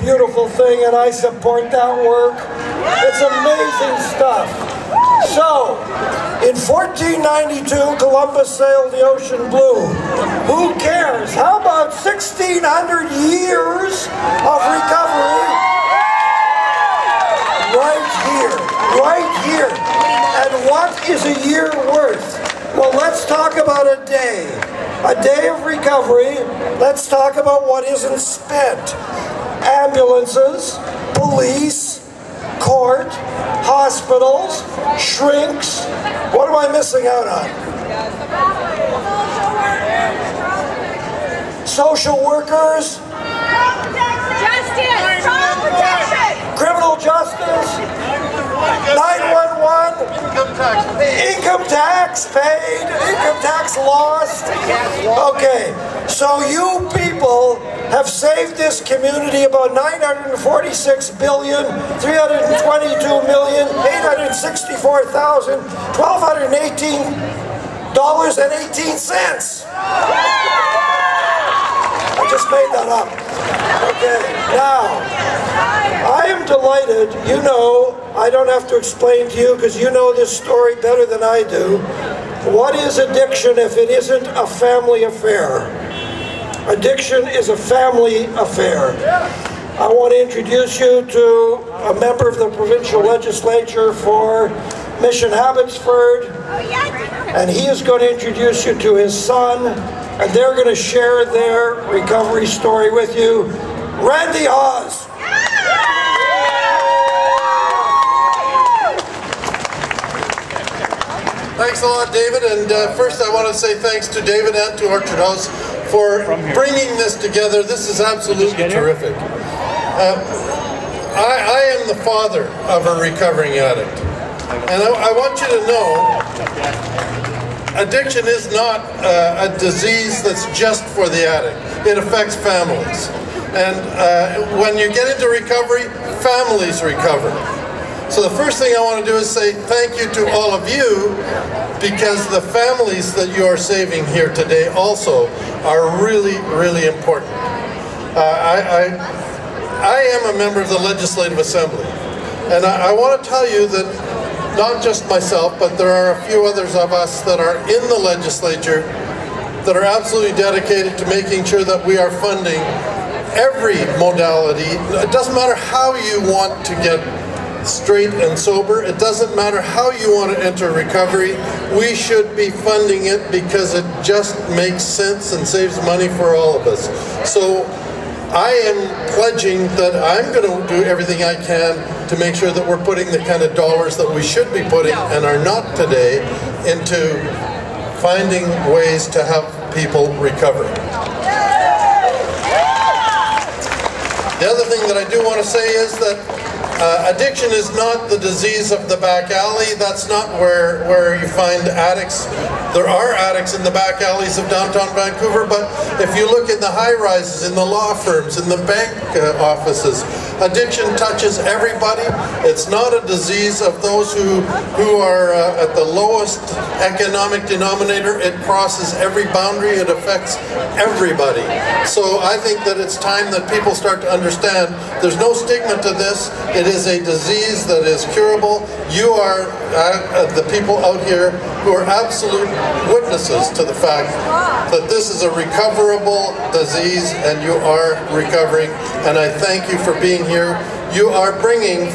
beautiful thing, and I support that work. It's amazing stuff. So, in 1492, Columbus sailed the ocean blue. Who cares? How about 1,600 years of recovery? Right here. Right here. And what is a year worth? Well, let's talk about a day. A day of recovery. Let's talk about what isn't spent. Ambulances, police, court, hospitals, shrinks. What am I missing out on? Social workers. Justice! Child protection! Criminal justice. 911. Income tax paid. Income tax lost. Okay, so you people have saved this community about $946,322,864,1,218.18. I just made that up. Okay, now, I am delighted. You know, I don't have to explain to you because you know this story better than I do. What is addiction if it isn't a family affair? Addiction is a family affair. I want to introduce you to a member of the provincial legislature for Mission Abbotsford, and he is going to introduce you to his son, and they're going to share their recovery story with you. Randy Hawes. Thanks a lot, David, and first I want to say thanks to David and to Orchard House for bringing this together. This is absolutely terrific. I am the father of a recovering addict, and I want you to know addiction is not a disease that's just for the addict. It affects families, and when you get into recovery, families recover. So the first thing I want to do is say thank you to all of you, because the families that you are saving here today also are really, really important. I am a member of the Legislative Assembly, and I want to tell you that not just myself, but there are a few others of us that are in the legislature that are absolutely dedicated to making sure that we are funding every modality. It doesn't matter how you want to get straight and sober. It doesn't matter how you want to enter recovery. We should be funding it because it just makes sense and saves money for all of us. So I am pledging that I'm going to do everything I can to make sure that we're putting the kind of dollars that we should be putting and are not today into finding ways to have people recover. The other thing that I do want to say is that addiction is not the disease of the back alley. That's not where you find addicts. There are addicts in the back alleys of downtown Vancouver, but if you look in the high-rises, in the law firms, in the bank offices, addiction touches everybody. It's not a disease of those who are at the lowest economic denominator. It crosses every boundary. It affects everybody. So I think that it's time that people start to understand there's no stigma to this. It is a disease that is curable. You are the people out here who are absolute witnesses to the fact that this is a recoverable disease and you are recovering, and I thank you for being here. You are bringing,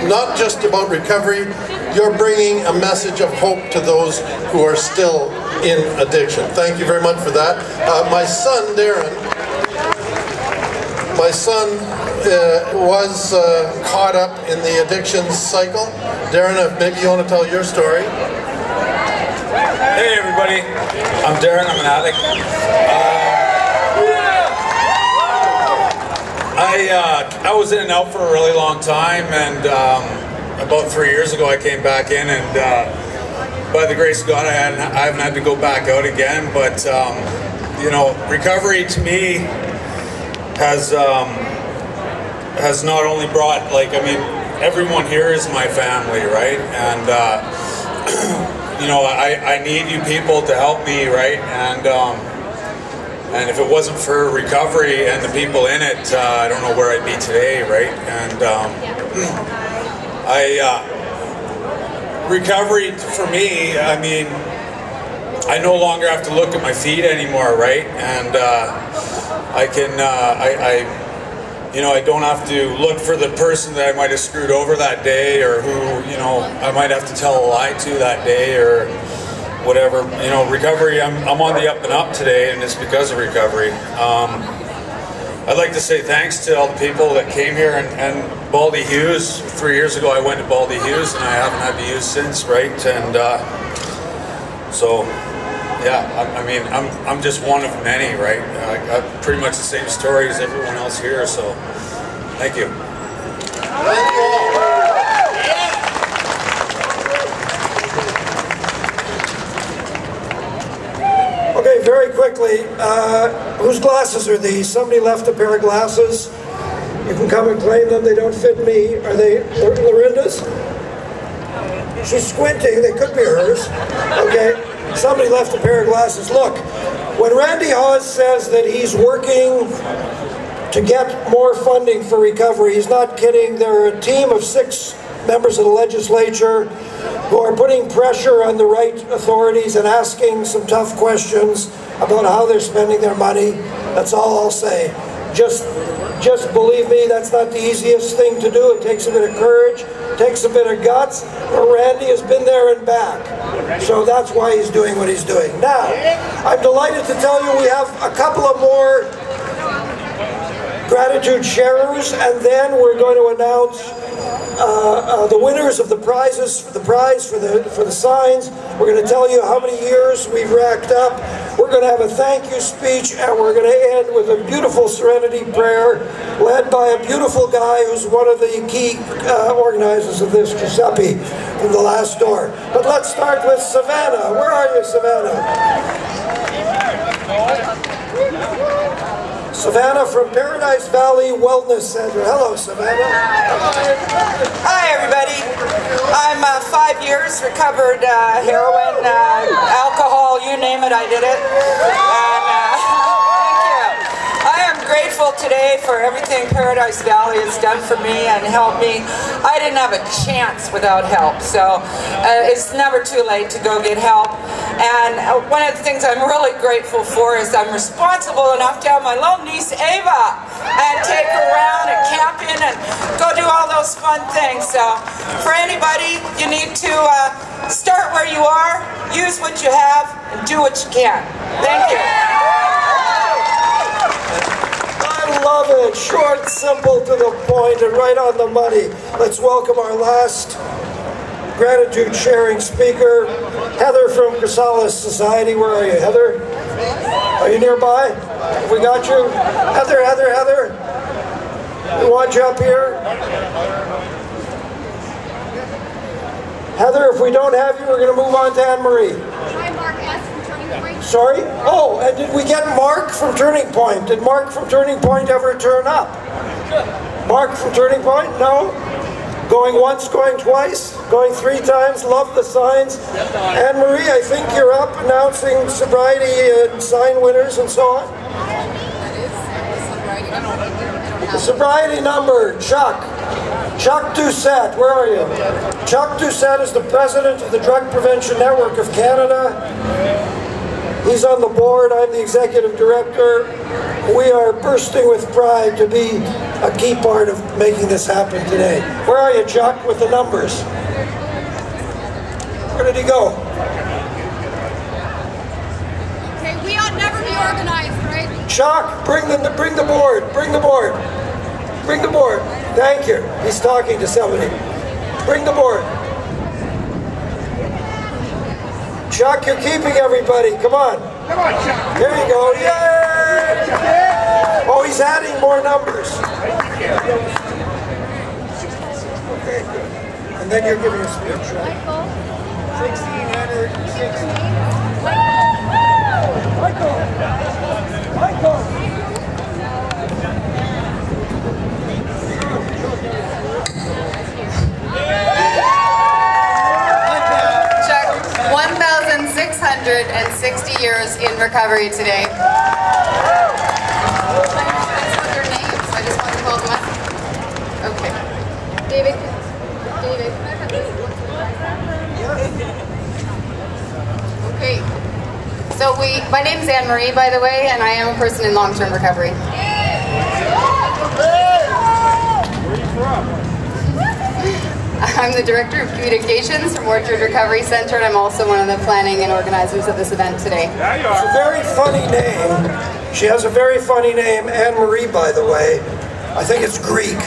not just about recovery, you're bringing a message of hope to those who are still in addiction. Thank you very much for that. My son, Darren, was caught up in the addiction cycle. Darren, maybe you want to tell your story. Hey everybody, I'm Darren, I'm an addict. I was in and out for a really long time, and about 3 years ago I came back in, and by the grace of God I haven't had to go back out again, but you know, recovery to me has not only brought, like, I mean, everyone here is my family, right? And you know, I need you people to help me, right? And And if it wasn't for recovery and the people in it, I don't know where I'd be today, right? And recovery for me, I mean, I no longer have to look at my feet anymore, right? And I can, you know, I don't have to look for the person that I might have screwed over that day, or who, you know, I might have to tell a lie to that day, or whatever. You know, recovery, I'm on the up and up today, and it's because of recovery. I'd like to say thanks to all the people that came here, and Baldy Hughes. 3 years ago I went to Baldy Hughes, and I haven't had to use since, right? And so, yeah, I mean, I'm just one of many, right? I've pretty much the same story as everyone else here, so thank you. Thank you all. Okay, very quickly, whose glasses are these? Somebody left a pair of glasses. You can come and claim them. They don't fit me. Are they Lorinda's? She's squinting. They could be hers. Okay, somebody left a pair of glasses. Look, when Randy Hawes says that he's working to get more funding for recovery, he's not kidding. There are a team of 6 members of the legislature who are putting pressure on the right authorities and asking some tough questions about how they're spending their money. That's all I'll say. Just believe me, that's not the easiest thing to do. It takes a bit of courage, takes a bit of guts, but Randy has been there and back. So that's why he's doing what he's doing. Now, I'm delighted to tell you we have a couple of more gratitude sharers, and then we're going to announce the winners of the prizes, the prize for the signs. We're going to tell you how many years we've racked up. We're going to have a thank you speech, and we're going to end with a beautiful serenity prayer led by a beautiful guy who's one of the key organizers of this, Giuseppe, from the last door. But let's start with Savannah. Where are you, Savannah? Savannah from Paradise Valley Wellness Center. Hello, Savannah. Hi, everybody. I'm 5 years recovered heroin, alcohol, you name it, I did it. And thank you. I am grateful today for everything Paradise Valley has done for me and helped me. I didn't have a chance without help, so it's never too late to go get help. And one of the things I'm really grateful for is I'm responsible enough to have my little niece Ava and take her around and camping and go do all those fun things. So for anybody, you need to start where you are, use what you have, and do what you can. Thank you. I love it. Short, simple, to the point, and right on the money. Let's welcome our last gratitude sharing speaker, Heather from Chrysalis Society. Where are you, Heather? Are you nearby? We got you? Heather, Heather, Heather. We want you up here. Heather, if we don't have you, we're going to move on to Anne-Marie. Hi, Mark S. from Turning Point. Sorry? Oh, and did we get Mark from Turning Point? Did Mark from Turning Point ever turn up? Mark from Turning Point? No? Going once, going twice, going 3 times, love the signs. Anne-Marie, I think you're up announcing sobriety and sign winners and so on. The sobriety number, Chuck. Chuck Doucette, where are you? Chuck Doucette is the president of the Drug Prevention Network of Canada. He's on the board, I'm the executive director. We are bursting with pride to be a key part of making this happen today. Where are you, Chuck, with the numbers? Where did he go? Okay, we ought never be organized, right? Chuck, bring the board, bring the board. Bring the board. Thank you. He's talking to somebody. Bring the board. Chuck, you're keeping everybody. Come on. Come on, Chuck. There you go. Yay! Oh, he's adding more numbers. Okay, good. And then you're giving a speech, right? 1,660. Michael! Michael! Chuck, 1,660 years in recovery today. David. Okay. So my name's Anne Marie, by the way, and I am a person in long-term recovery. I'm the Director of Communications from Orchard Recovery Center, and I'm also one of the planning and organizers of this event today. It's a very funny name. She has a very funny name, Anne Marie, by the way. I think it's Greek.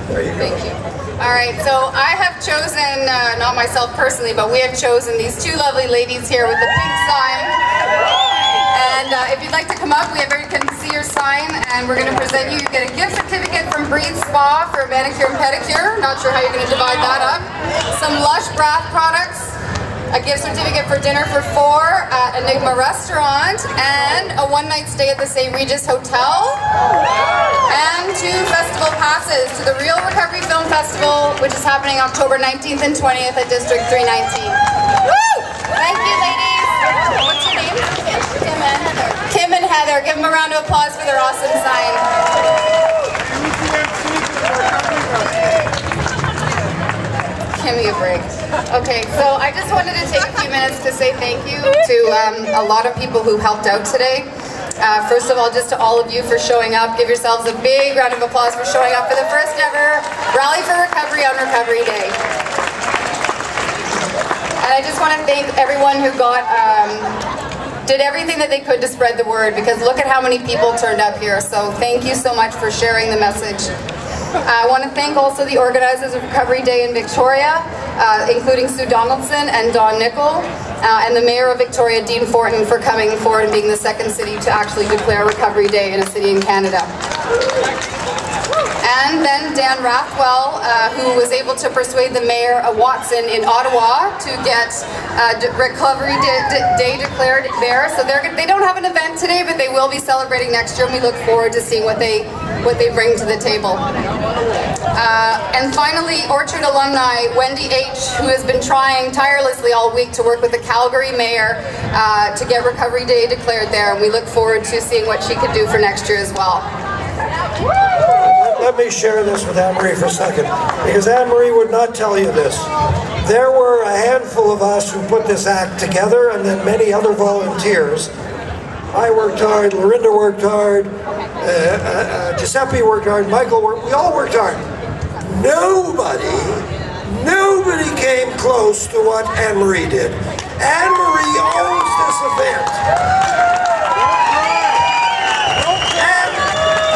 There you go. Thank you. All right, so I have chosen, not myself personally, but we have chosen these two lovely ladies here with the pink sign. And if you'd like to come up, we can see your sign, and we're going to present you. You get a gift certificate from Breed Spa for manicure and pedicure. Not sure how you're going to divide that up. Some Lush Bath products, a gift certificate for dinner for 4 at Enigma Restaurant, and a one-night stay at the St. Regis Hotel, and 2 festival passes to the Real Recovery Film Festival, which is happening October 19th and 20th at District 319. Woo! Thank you, ladies. What's your name? Kim and Heather. Kim and Heather. Give them a round of applause for their awesome sign. Give me a break. Okay, so I just wanted to take a few minutes to say thank you to a lot of people who helped out today. First of all, just to all of you for showing up. Give yourselves a big round of applause for showing up for the first ever Rally for Recovery on Recovery Day. And I just want to thank everyone who did everything that they could to spread the word, because look at how many people turned up here. So thank you so much for sharing the message. I want to thank also the organizers of Recovery Day in Victoria, including Sue Donaldson and Don Nickel, and the Mayor of Victoria, Dean Fortin, for coming forward and being the second city to actually declare Recovery Day in a city in Canada. And then Dan Rathwell, who was able to persuade the Mayor of Watson in Ottawa to get Recovery Day declared there. So they don't have an event today, but they will be celebrating next year, and we look forward to seeing what they bring to the table. And finally, Orchard alumni Wendy H., who has been trying tirelessly all week to work with the Calgary Mayor to get Recovery Day declared there, and we look forward to seeing what she could do for next year as well. Let me share this with Anne-Marie for a second, because Anne-Marie would not tell you this. There were a handful of us who put this act together, and then many other volunteers. I worked hard, Lorinda worked hard, Giuseppe worked hard, Michael worked, we all worked hard. Nobody came close to what Anne-Marie did. Anne-Marie owns this event.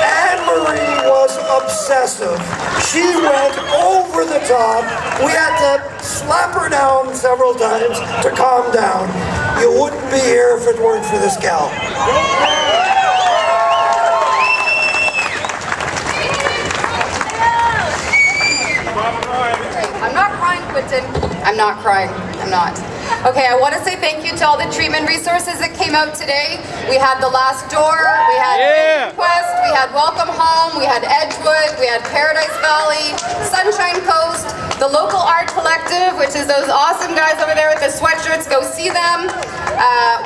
Anne-Marie was obsessive. She went over the top. We had to slap her down several times to calm down. You wouldn't be here if it weren't for this gal. I'm not crying, Quentin. I'm not crying. I'm not. Okay, I want to say thank you to all the treatment resources that came out today. We had The Last Door, we had Quest, we had Welcome Home, we had Edgewood, we had Paradise Valley, Sunshine Coast, the Local Art Collective, which is those awesome guys over there with the sweatshirts. Go see them.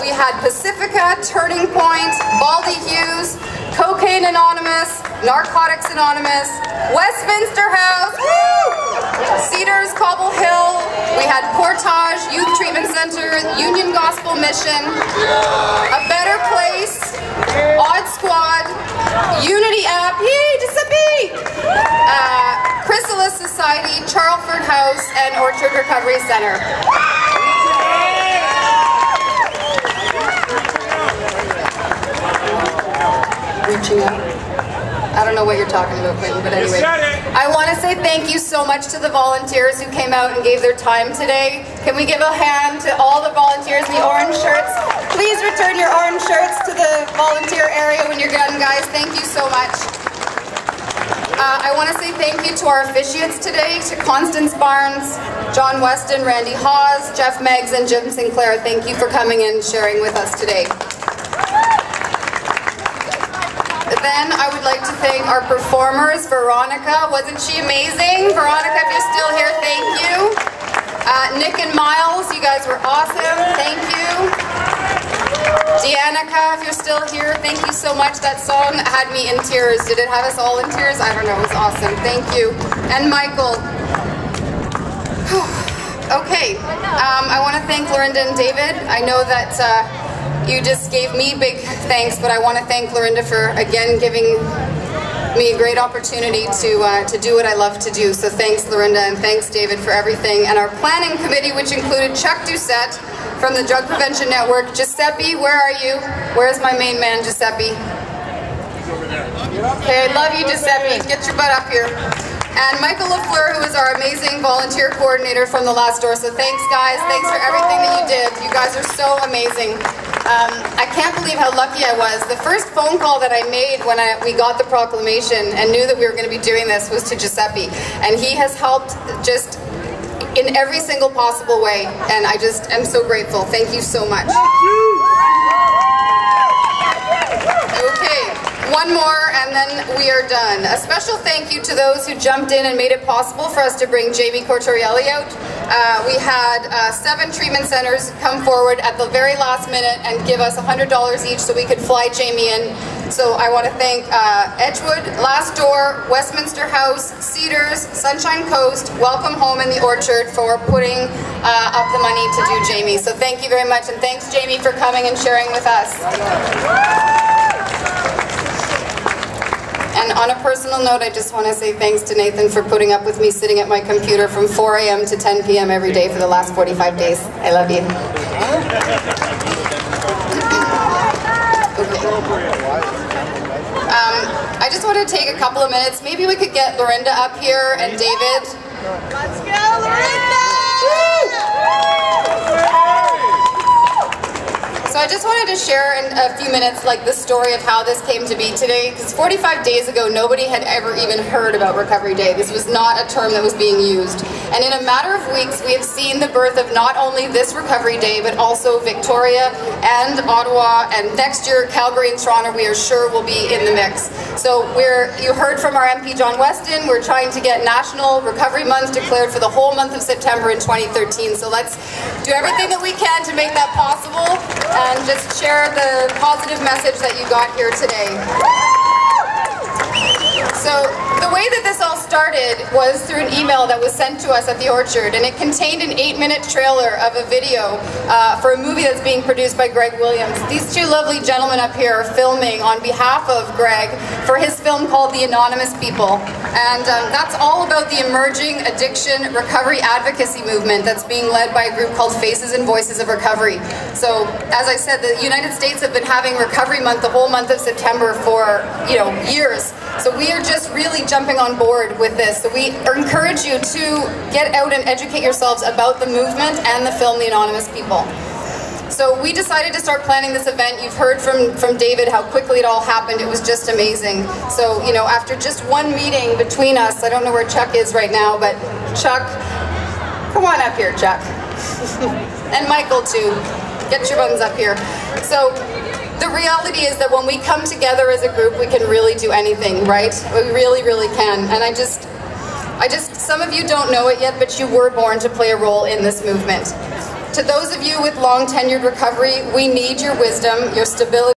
We had Pacifica, Turning Point, Baldy Hughes, Cocaine Anonymous, Narcotics Anonymous, Westminster House, woo! Cedars, Cobble Hill, we had Portage, Youth Treatment Center, Union Gospel Mission, A Better Place, Odd Squad, Unity App, yay, Giuseppe! Chrysalis Society, Charlford House, and Orchard Recovery Center. Reaching out. I don't know what you're talking about, Quentin, but anyway. I want to say thank you so much to the volunteers who came out and gave their time today. Can we give a hand to all the volunteers in the orange shirts? Please return your orange shirts to the volunteer area when you're done, guys. Thank you so much. I want to say thank you to our officiates today, to Constance Barnes, John Weston, Randy Hawes, Jeff Meggs, and Jim Sinclair. Thank you for coming and sharing with us today. Then I would like to thank our performers, Veronica. Wasn't she amazing? Veronica, if you're still here, thank you. Nick and Miles, you guys were awesome. Thank you. Deannica, if you're still here, thank you so much. That song had me in tears. Did it have us all in tears? I don't know, it was awesome. Thank you. And Michael. Okay, I want to thank Lorinda and David. I know that you just gave me big thanks, but I want to thank Lorinda for, again, giving me a great opportunity to do what I love to do. So thanks, Lorinda, and thanks, David, for everything. And our planning committee, which included Chuck Doucette from the Drug Prevention Network. Giuseppe, where are you? Where's my main man, Giuseppe? Okay, I love you, Giuseppe. Get your butt up here. And Michael LaFleur, who is our amazing volunteer coordinator from the last door. So thanks, guys. Thanks for everything that you did. You guys are so amazing. I can't believe how lucky I was. The first phone call that I made when we got the proclamation and knew that we were going to be doing this was to Giuseppe. And he has helped just in every single possible way. And I just am so grateful. Thank you so much. Okay, one more and then we are done. A special thank you to those who jumped in and made it possible for us to bring Jamie Cortorielli out. We had 7 treatment centers come forward at the very last minute and give us $100 each so we could fly Jamie in. So I want to thank Edgewood, Last Door, Westminster House, Cedars, Sunshine Coast, Welcome Home in the Orchard for putting up the money to do Jamie. So thank you very much, and thanks Jamie for coming and sharing with us. And on a personal note, I just want to say thanks to Nathan for putting up with me sitting at my computer from 4 a.m. to 10 p.m. every day for the last 45 days. I love you. I just want to take a couple of minutes. Maybe we could get Lorinda up here and David. Let's go, Lorinda! So I just wanted to share in a few minutes like the story of how this came to be today, because 45 days ago nobody had ever even heard about Recovery Day. This was not a term that was being used. And in a matter of weeks we have seen the birth of not only this Recovery Day but also Victoria and Ottawa, and next year Calgary and Toronto we are sure will be in the mix. So you heard from our MP John Weston, we're trying to get National Recovery Month declared for the whole month of September in 2013. So let's do everything that we can to make that possible. And just share the positive message that you got here today. So the way that this all started was through an email that was sent to us at the Orchard, and it contained an 8-minute trailer of a video for a movie that's being produced by Greg Williams. These two lovely gentlemen up here are filming on behalf of Greg for his film called The Anonymous People. And that's all about the emerging addiction recovery advocacy movement that's being led by a group called Faces and Voices of Recovery. So as I said, the United States have been having Recovery Month the whole month of September for years. So we are just really jumping on board with this. So we encourage you to get out and educate yourselves about the movement and the film The Anonymous People. So we decided to start planning this event. You've heard from David how quickly it all happened. It was just amazing. So, after just one meeting between us, I don't know where Chuck is right now, but Chuck, come on up here, Chuck. And Michael too. Get your buns up here. So the reality is that when we come together as a group, we can really do anything, right? We really, really can. And I just, some of you don't know it yet, but you were born to play a role in this movement. To those of you with long tenured recovery, we need your wisdom, your stability,